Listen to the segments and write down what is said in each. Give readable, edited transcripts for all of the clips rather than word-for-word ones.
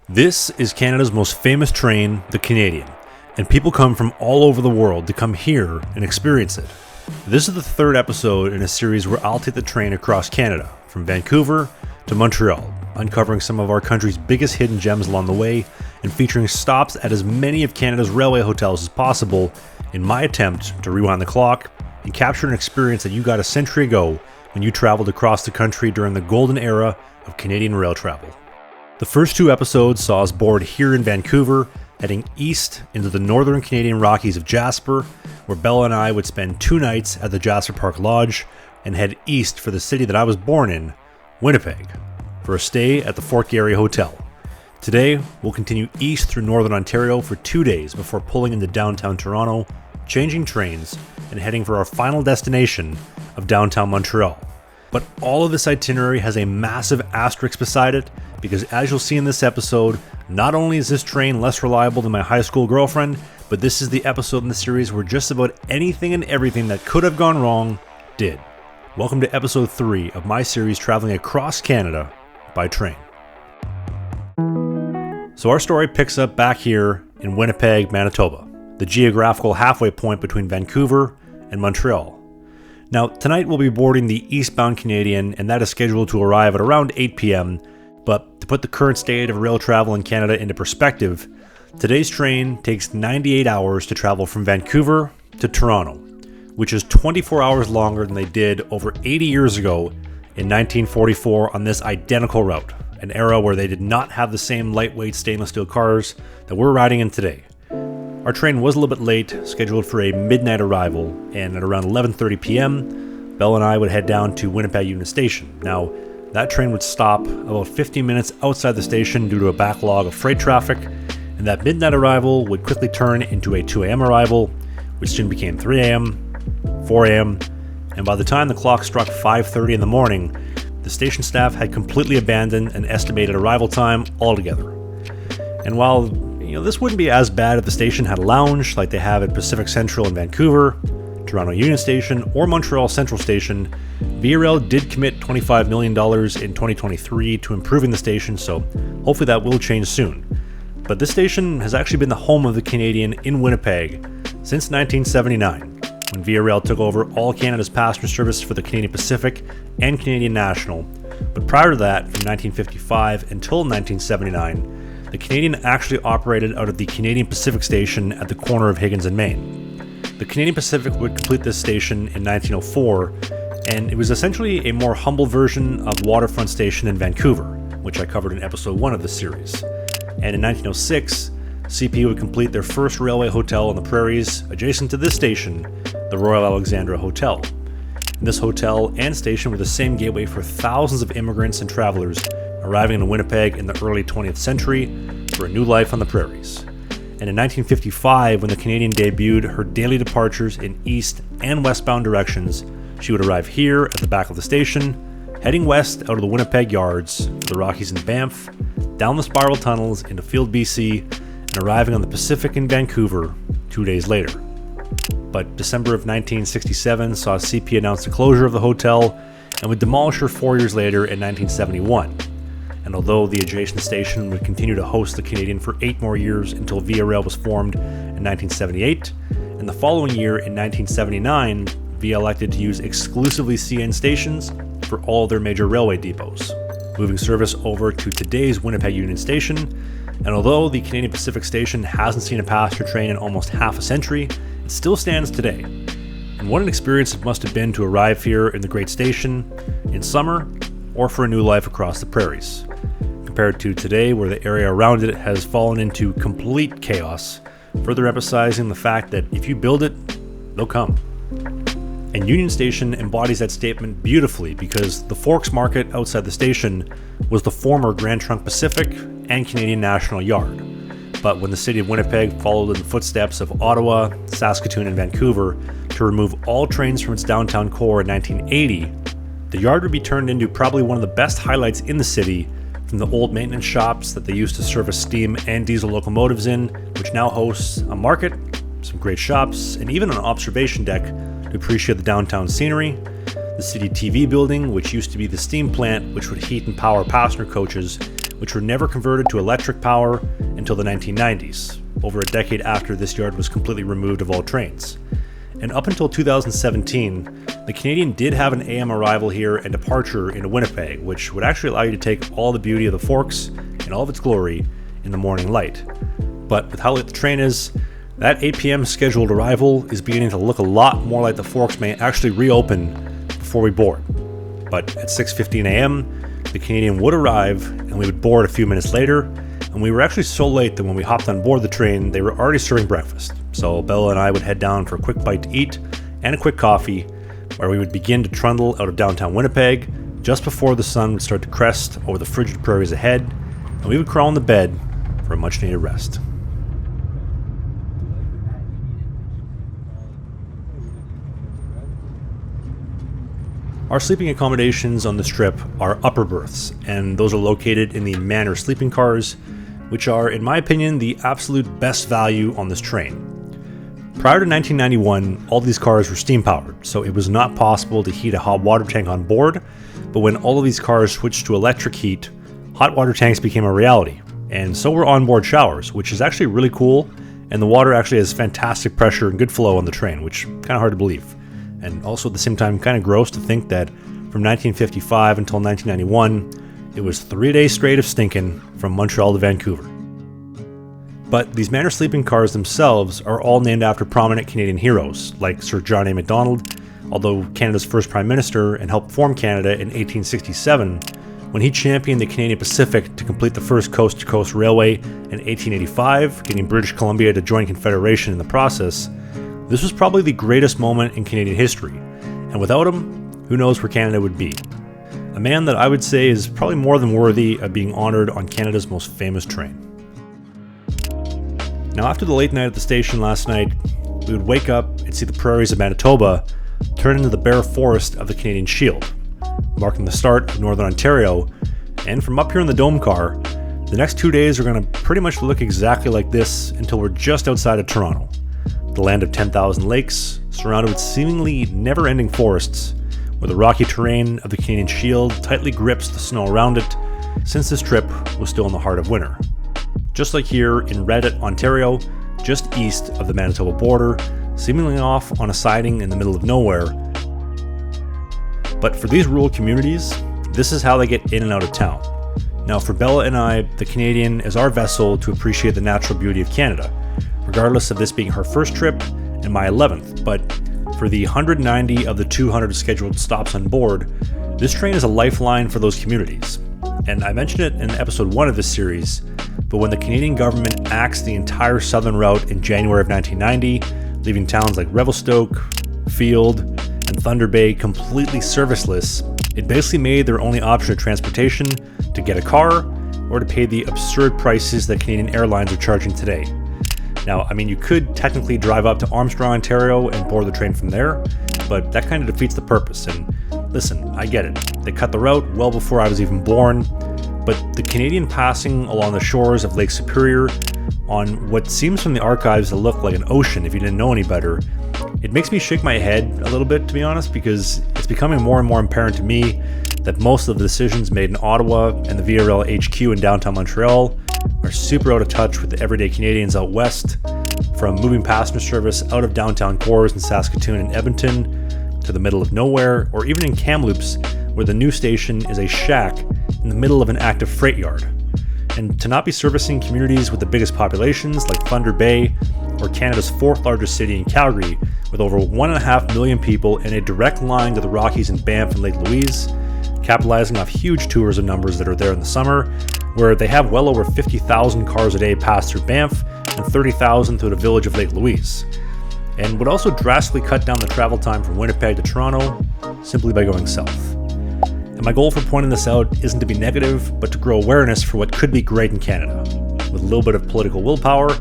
This is Canada's most famous train, the Canadian, and people come from all over the world to come here and experience it. This is the third episode in a series where I'll take the train across Canada, from Vancouver to Montreal, uncovering some of our country's biggest hidden gems along the way and featuring stops at as many of Canada's railway hotels as possible in my attempt to rewind the clock and capture an experience that you got a century ago when you traveled across the country during the golden era of Canadian rail travel. The first two episodes saw us board here in Vancouver, heading east into the northern Canadian Rockies of Jasper, where Bella and I would spend 2 nights at the Jasper Park Lodge and head east for the city that I was born in, Winnipeg, for a stay at the Fort Garry Hotel. Today, we'll continue east through northern Ontario for 2 days before pulling into downtown Toronto, changing trains, and heading for our final destination of downtown Montreal. But all of this itinerary has a massive asterisk beside it, because as you'll see in this episode, not only is this train less reliable than my high school girlfriend, but this is the episode in the series where just about anything and everything that could have gone wrong did. Welcome to episode 3 of my series traveling across Canada by train. So our story picks up back here in Winnipeg, Manitoba, the geographical halfway point between Vancouver and Montreal. Now, tonight we'll be boarding the eastbound Canadian, and that is scheduled to arrive at around 8 p.m. But to put the current state of rail travel in Canada into perspective, today's train takes 98 hours to travel from Vancouver to Toronto, which is 24 hours longer than they did over 80 years ago in 1944 on this identical route, an era where they did not have the same lightweight stainless steel cars that we're riding in today. Our train was a little bit late, scheduled for a midnight arrival, and at around 11:30 p.m., Belle and I would head down to Winnipeg Union Station. Now, that train would stop about 15 minutes outside the station due to a backlog of freight traffic, and that midnight arrival would quickly turn into a 2 a.m. arrival, which soon became 3 a.m., 4 a.m., and by the time the clock struck 5:30 in the morning, the station staff had completely abandoned an estimated arrival time altogether. And while this wouldn't be as bad if the station had a lounge like they have at Pacific Central in Vancouver, Toronto Union Station, or Montreal Central Station, Via Rail did commit $25 million in 2023 to improving the station, so hopefully that will change soon. But this station has actually been the home of the Canadian in Winnipeg since 1979, when Via Rail took over all Canada's passenger service for the Canadian Pacific and Canadian National. But prior to that, from 1955 until 1979, the Canadian actually operated out of the Canadian Pacific Station at the corner of Higgins and Main. The Canadian Pacific would complete this station in 1904, and it was essentially a more humble version of Waterfront Station in Vancouver, which I covered in episode 1 of this series. And in 1906, CP would complete their first railway hotel on the prairies adjacent to this station, the Royal Alexandra Hotel. And this hotel and station were the same gateway for thousands of immigrants and travelers arriving in Winnipeg in the early 20th century for a new life on the prairies. And in 1955, when the Canadian debuted her daily departures in east and westbound directions, she would arrive here at the back of the station, heading west out of the Winnipeg yards, to the Rockies in Banff, down the spiral tunnels into Field, BC, and arriving on the Pacific in Vancouver 2 days later. But December of 1967 saw CP announce the closure of the hotel and would demolish her 4 years later in 1971. And although the adjacent station would continue to host the Canadian for 8 more years until Via Rail was formed in 1978, and the following year in 1979, Via elected to use exclusively CN stations for all of their major railway depots, moving service over to today's Winnipeg Union Station. And although the Canadian Pacific Station hasn't seen a passenger train in almost half a century, it still stands today. And what an experience it must have been to arrive here in the great station in summer or for a new life across the prairies, compared to today where the area around it has fallen into complete chaos, further emphasizing the fact that if you build it, they'll come. And Union Station embodies that statement beautifully, because the Forks Market outside the station was the former Grand Trunk Pacific and Canadian National Yard. But when the city of Winnipeg followed in the footsteps of Ottawa, Saskatoon, and Vancouver to remove all trains from its downtown core in 1980, the yard would be turned into probably one of the best highlights in the city, from the old maintenance shops that they used to service steam and diesel locomotives in, which now hosts a market, some great shops, and even an observation deck to appreciate the downtown scenery, the city TV building, which used to be the steam plant which would heat and power passenger coaches, which were never converted to electric power until the 1990s, over a decade after this yard was completely removed of all trains. And up until 2017, the Canadian did have an AM arrival here and departure into Winnipeg, which would actually allow you to take all the beauty of the Forks in all of its glory in the morning light. But with how late the train is, that 8 p.m. scheduled arrival is beginning to look a lot more like the Forks may actually reopen before we board. But at 6:15 a.m., the Canadian would arrive and we would board a few minutes later, and we were actually so late that when we hopped on board the train, they were already serving breakfast. So Bella and I would head down for a quick bite to eat and a quick coffee, where we would begin to trundle out of downtown Winnipeg just before the sun would start to crest over the frigid prairies ahead, and we would crawl into bed for a much needed rest. Our sleeping accommodations on this trip are upper berths, and those are located in the Manor sleeping cars, which are, in my opinion, the absolute best value on this train. Prior to 1991, all these cars were steam powered, so it was not possible to heat a hot water tank on board, but when all of these cars switched to electric heat, hot water tanks became a reality, and so were onboard showers, which is actually really cool, and the water actually has fantastic pressure and good flow on the train, which is kind of hard to believe. And also at the same time, kind of gross to think that from 1955 until 1991, it was 3 days straight of stinking from Montreal to Vancouver. But these Manor sleeping cars themselves are all named after prominent Canadian heroes, like Sir John A. Macdonald, although Canada's first Prime Minister and helped form Canada in 1867, when he championed the Canadian Pacific to complete the first coast-to-coast railway in 1885, getting British Columbia to join Confederation in the process. This was probably the greatest moment in Canadian history, and without him, who knows where Canada would be. A man that I would say is probably more than worthy of being honored on Canada's most famous train. Now, after the late night at the station last night, we would wake up and see the prairies of Manitoba turn into the bare forest of the Canadian Shield, marking the start of Northern Ontario, and from up here in the Dome car, the next 2 days are going to pretty much look exactly like this until we're just outside of Toronto, the land of 10,000 lakes, surrounded with seemingly never-ending forests, where the rocky terrain of the Canadian Shield tightly grips the snow around it, since this trip was still in the heart of winter. Just like here in Reddit, Ontario, just east of the Manitoba border, seemingly off on a siding in the middle of nowhere. But for these rural communities, this is how they get in and out of town. Now for Bella and I, the Canadian is our vessel to appreciate the natural beauty of Canada, regardless of this being her first trip and my 11th. But for the 190 of the 200 scheduled stops on board, this train is a lifeline for those communities. And I mentioned it in episode 1 of this series, but when the Canadian government axed the entire southern route in January of 1990, leaving towns like Revelstoke, Field, and Thunder Bay completely serviceless, it basically made their only option of transportation to get a car or to pay the absurd prices that Canadian airlines are charging today. Now, I mean, you could technically drive up to Armstrong, Ontario and board the train from there, but that kind of defeats the purpose. And listen, I get it. They cut the route well before I was even born, but the Canadian passing along the shores of Lake Superior on what seems from the archives to look like an ocean if you didn't know any better, it makes me shake my head a little bit, to be honest, because it's becoming more and more apparent to me that most of the decisions made in Ottawa and the VRL HQ in downtown Montreal are super out of touch with the everyday Canadians out west, from moving passenger service out of downtown cores in Saskatoon and Edmonton to the middle of nowhere, or even in Kamloops, where the new station is a shack in the middle of an active freight yard. And to not be servicing communities with the biggest populations like Thunder Bay, or Canada's 4th largest city in Calgary, with over 1.5 million people and a direct line to the Rockies in Banff and Lake Louise, capitalizing off huge tourism numbers that are there in the summer, where they have well over 50,000 cars a day pass through Banff and 30,000 through the village of Lake Louise, and would also drastically cut down the travel time from Winnipeg to Toronto simply by going south. And my goal for pointing this out isn't to be negative, but to grow awareness for what could be great in Canada, with a little bit of political willpower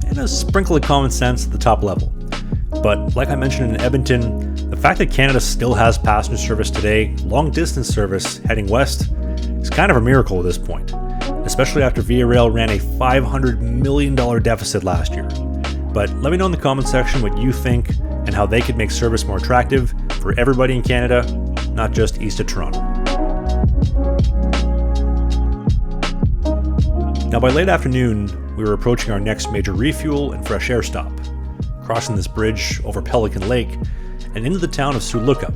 and a sprinkle of common sense at the top level. But like I mentioned in Edmonton, the fact that Canada still has passenger service today, long distance service heading west, is kind of a miracle at this point, especially after Via Rail ran a $500 million deficit last year. But let me know in the comment section what you think and how they could make service more attractive for everybody in Canada, not just east of Toronto. Now by late afternoon, we were approaching our next major refuel and fresh air stop, crossing this bridge over Pelican Lake and into the town of Sioux Lookout,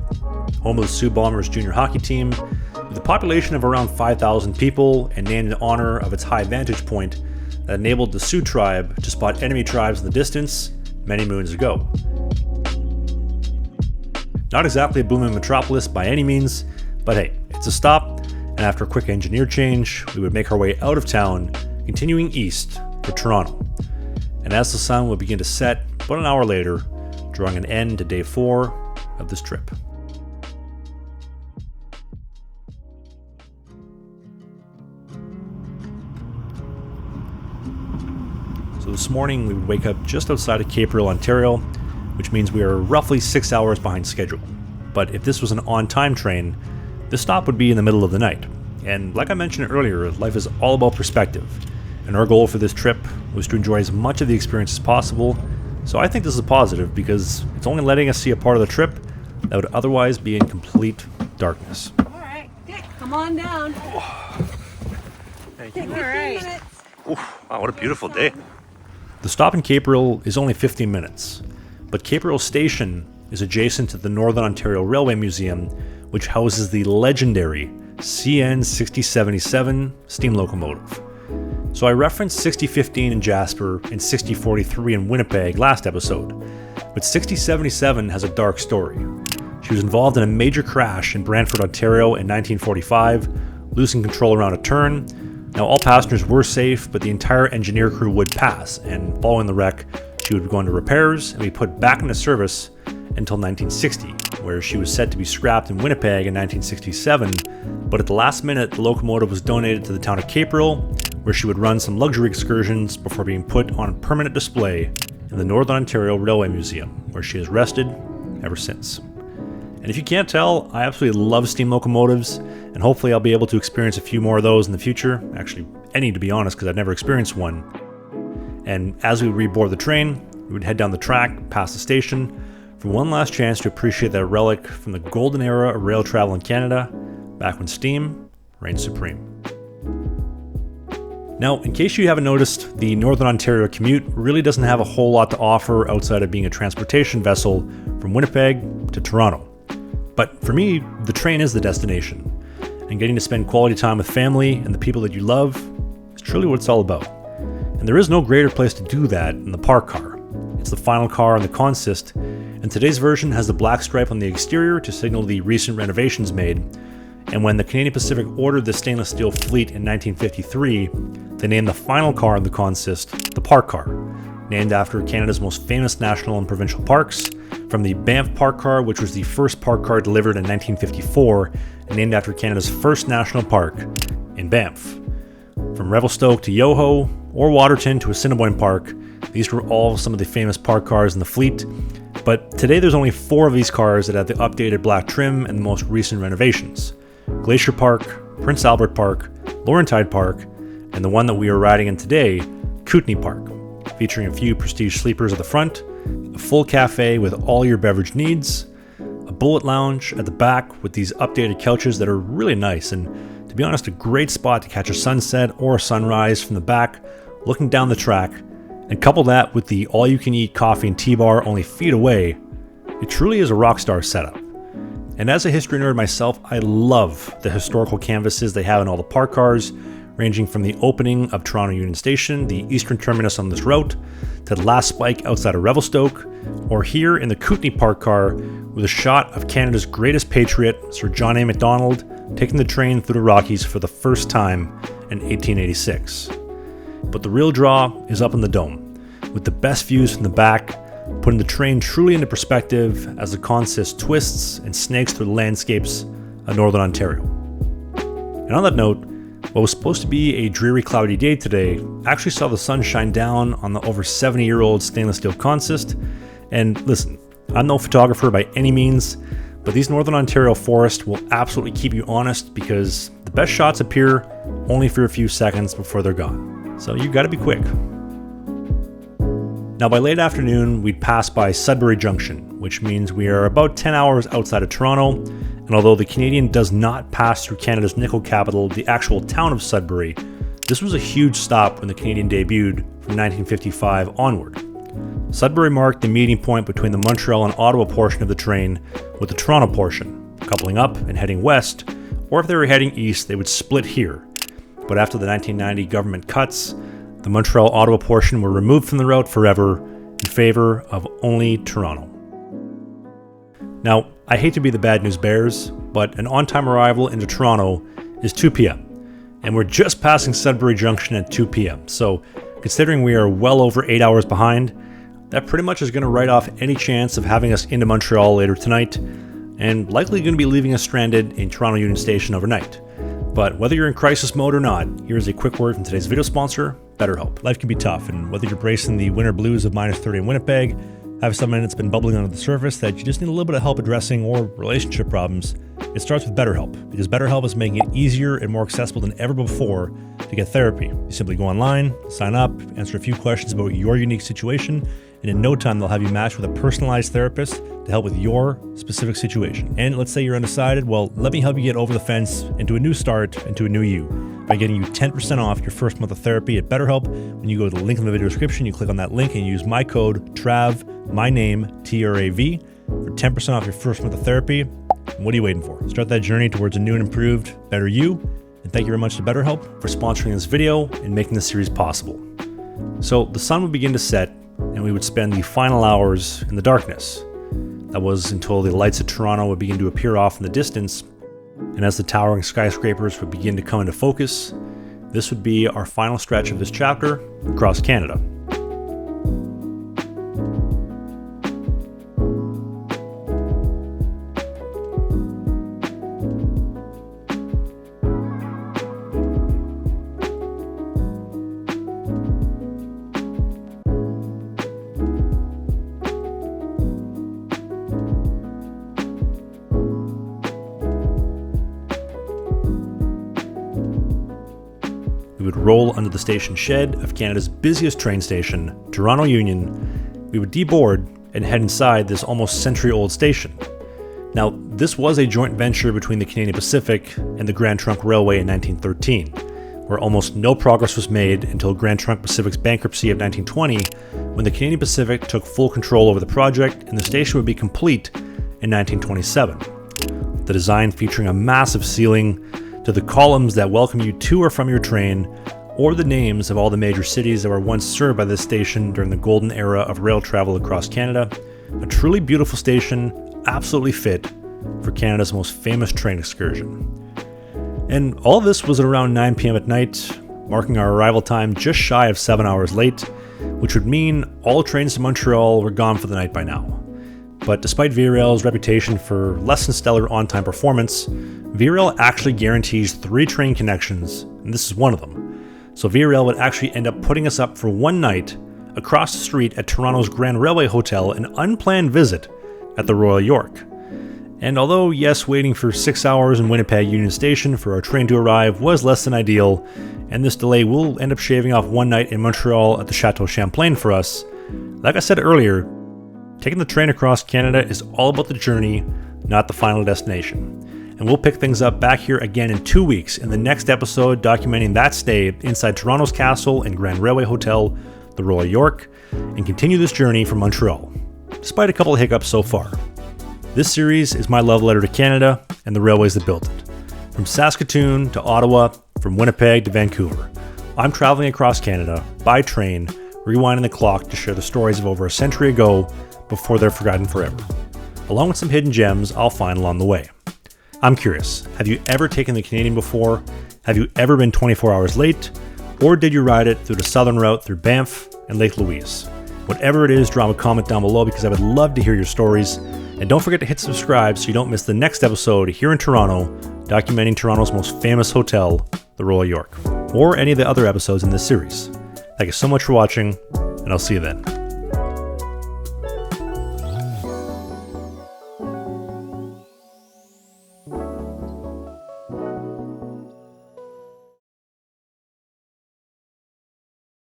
home of the Sioux Bombers junior hockey team, with a population of around 5,000 people and named in honor of its high vantage point that enabled the Sioux tribe to spot enemy tribes in the distance many moons ago. Not exactly a booming metropolis by any means, but hey, it's a stop, and after a quick engineer change, we would make our way out of town, continuing east for Toronto. And as the sun would begin to set about an hour later, drawing an end to day 4 of this trip. So this morning we would wake up just outside of Capreol, Ontario, which means we are roughly 6 hours behind schedule. But if this was an on-time train, this stop would be in the middle of the night. And like I mentioned earlier, life is all about perspective. And our goal for this trip was to enjoy as much of the experience as possible. So I think this is a positive because it's only letting us see a part of the trip that would otherwise be in complete darkness. All right, Dick, come on down. Thank you. All right. Wow, what a beautiful day. The stop in Capreol is only 15 minutes, but Capreol Station is adjacent to the Northern Ontario Railway Museum, which houses the legendary CN 6077 steam locomotive. So I referenced 6015 in Jasper and 6043 in Winnipeg last episode, but 6077 has a dark story. She was involved in a major crash in Brantford, Ontario in 1945, losing control around a turn. Now all passengers were safe, but the entire engineer crew would pass, and following the wreck, she would go into repairs and be put back into service until 1960, where she was set to be scrapped in Winnipeg in 1967, but at the last minute, the locomotive was donated to the town of Capreol, where she would run some luxury excursions before being put on permanent display in the Northern Ontario Railway Museum, where she has rested ever since. And if you can't tell, I absolutely love steam locomotives, and hopefully I'll be able to experience a few more of those in the future. Actually, any to be honest, because I've never experienced one. And as we reboard the train, we would head down the track, past the station, for one last chance to appreciate that relic from the golden era of rail travel in Canada, back when steam reigned supreme. Now, in case you haven't noticed, the Northern Ontario commute really doesn't have a whole lot to offer outside of being a transportation vessel from Winnipeg to Toronto. But for me, the train is the destination, and getting to spend quality time with family and the people that you love is truly what it's all about. And there is no greater place to do that than the park car. It's the final car on the consist, and today's version has the black stripe on the exterior to signal the recent renovations made. And when the Canadian Pacific ordered the stainless steel fleet in 1953, they named the final car on the consist the park car, named after Canada's most famous national and provincial parks, from the Banff Park Car, which was the first park car delivered in 1954 and named after Canada's first national park in Banff. From Revelstoke to Yoho, or Waterton to Assiniboine Park, these were all some of the famous park cars in the fleet, but today there's only 4 of these cars that have the updated black trim and the most recent renovations: Glacier Park, Prince Albert Park, Laurentide Park, and the one that we are riding in today, Kootenay Park, featuring a few prestige sleepers at the front, a full cafe with all your beverage needs, a bullet lounge at the back with these updated couches that are really nice, and to be honest, a great spot to catch a sunset or a sunrise from the back, looking down the track, and couple that with the all-you-can-eat coffee and tea bar only feet away. It truly is a rock star setup. And as a history nerd myself, I love the historical canvases they have in all the park cars, ranging from the opening of Toronto Union Station, the eastern terminus on this route, to the last spike outside of Revelstoke, or here in the Kootenay Park car with a shot of Canada's greatest patriot, Sir John A. Macdonald, taking the train through the Rockies for the first time in 1886. But the real draw is up in the dome, with the best views from the back, putting the train truly into perspective as the consist twists and snakes through the landscapes of Northern Ontario. And on that note, what was supposed to be a dreary cloudy day today actually saw the sun shine down on the over 70-year-old stainless steel consist. And listen, I'm no photographer by any means, but these Northern Ontario forests will absolutely keep you honest because the best shots appear only for a few seconds before they're gone. So you gotta be quick. Now by late afternoon, we'd pass by Sudbury Junction, which means we are about 10 hours outside of Toronto, and although the Canadian does not pass through Canada's nickel capital, the actual town of Sudbury, This was a huge stop when the Canadian debuted from 1955 onward. Sudbury marked the meeting point between the Montreal and Ottawa portion of the train with the Toronto portion, coupling up and heading west, or if they were heading east, they would split here. But after the 1990 government cuts, the Montreal-Ottawa portion were removed from the route forever in favor of only Toronto. Now, I hate to be the bad news bears, but an on-time arrival into Toronto is 2 p.m. and we're just passing Sudbury Junction at 2 p.m. So, considering we are well over 8 hours behind, that pretty much is going to write off any chance of having us into Montreal later tonight, and likely going to be leaving us stranded in Toronto Union Station overnight. But whether you're in crisis mode or not, here's a quick word from today's video sponsor, BetterHelp. Life can be tough, and whether you're bracing the winter blues of -30 in Winnipeg, have something that's been bubbling under the surface that you just need a little bit of help addressing, or relationship problems, it starts with BetterHelp, because BetterHelp is making it easier and more accessible than ever before to get therapy. You simply go online, sign up, answer a few questions about your unique situation, and in no time they'll have you matched with a personalized therapist to help with your specific situation. And let's say you're undecided, well, let me help you get over the fence into a new start, into a new you, by getting you 10% off your first month of therapy at BetterHelp. When you go to the link in the video description, you click on that link and you use my code TRAV, my name, TRAV, for 10% off your first month of therapy. And what are you waiting for? Start that journey towards a new and improved, better you. And thank you very much to BetterHelp for sponsoring this video and making this series possible. So the sun would begin to set, and we would spend the final hours in the darkness. That was until the lights of Toronto would begin to appear off in the distance, and as the towering skyscrapers would begin to come into focus, this would be our final stretch of this chapter across Canada. We would roll under the station shed of Canada's busiest train station, Toronto Union. We would deboard and head inside this almost century-old station. Now, this was a joint venture between the Canadian Pacific and the Grand Trunk Railway in 1913, where almost no progress was made until Grand Trunk Pacific's bankruptcy of 1920, when the Canadian Pacific took full control over the project and the station would be complete in 1927. The design featuring a massive ceiling to the columns that welcome you to or from your train, or the names of all the major cities that were once served by this station during the golden era of rail travel across Canada. A truly beautiful station, absolutely fit for Canada's most famous train excursion. And all this was at around 9 p.m. at night, marking our arrival time just shy of 7 hours late, which would mean all trains to Montreal were gone for the night by now. But despite Via Rail's reputation for less than stellar on-time performance, Via Rail actually guarantees 3 train connections, and this is one of them. So Via Rail would actually end up putting us up for one night across the street at Toronto's Grand Railway Hotel, an unplanned visit at the Royal York. And although, yes, waiting for 6 hours in Winnipeg Union Station for our train to arrive was less than ideal, and this delay will end up shaving off one night in Montreal at the Chateau Champlain for us, like I said earlier, taking the train across Canada is all about the journey, not the final destination. And we'll pick things up back here again in 2 weeks in the next episode, documenting that stay inside Toronto's Castle and Grand Railway Hotel, the Royal York, and continue this journey from Montreal, despite a couple of hiccups so far. This series is my love letter to Canada and the railways that built it. From Saskatoon to Ottawa, from Winnipeg to Vancouver, I'm traveling across Canada by train, rewinding the clock to share the stories of over a century ago before they're forgotten forever, along with some hidden gems I'll find along the way. I'm curious, have you ever taken the Canadian before? Have you ever been 24 hours late? Or did you ride it through the southern route through Banff and Lake Louise? Whatever it is, drop a comment down below because I would love to hear your stories. And don't forget to hit subscribe so you don't miss the next episode here in Toronto, documenting Toronto's most famous hotel, the Royal York, or any of the other episodes in this series. Thank you so much for watching, and I'll see you then.